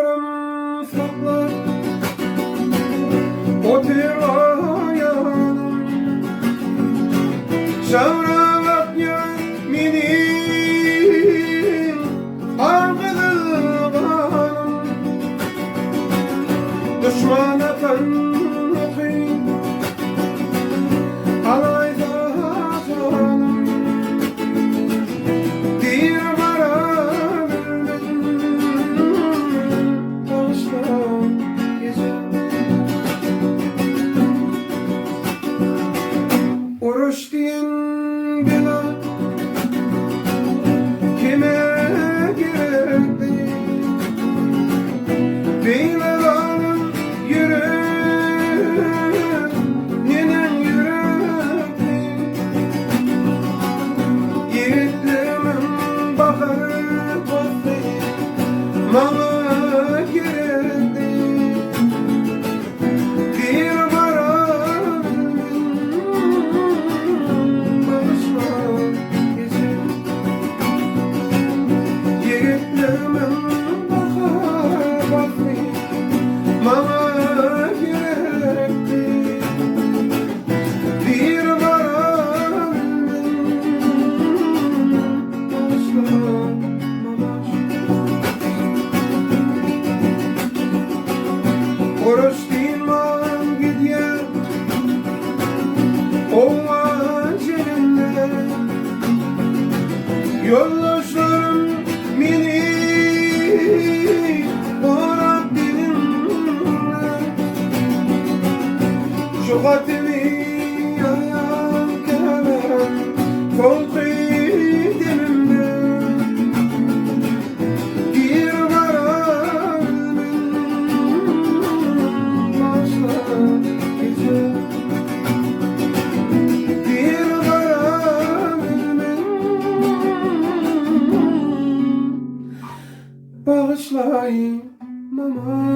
sarımsaklar oturayalım. Şavralık ya mini argıdılganım. Düşmana tanıkıyım alayda canım. Bir bara bilmem bağışla gece. Oruç diyen bela kime gerek değil. Beyleranın yürek nenen yürek değil. Yiğitliğimin bakarı basayım bana gerek değil. Bir bara bağışla gece. Yiğitliğimin bakarı basayım bana gerek değil. Bir bara bağışla oruç diman gidiyor o acelinde. Yoldaşlarım beni bırak dilimle. Şu hatimi yayan kemeren korku demimde. Bir bara başla gece. Bir bara bağışlayın mama.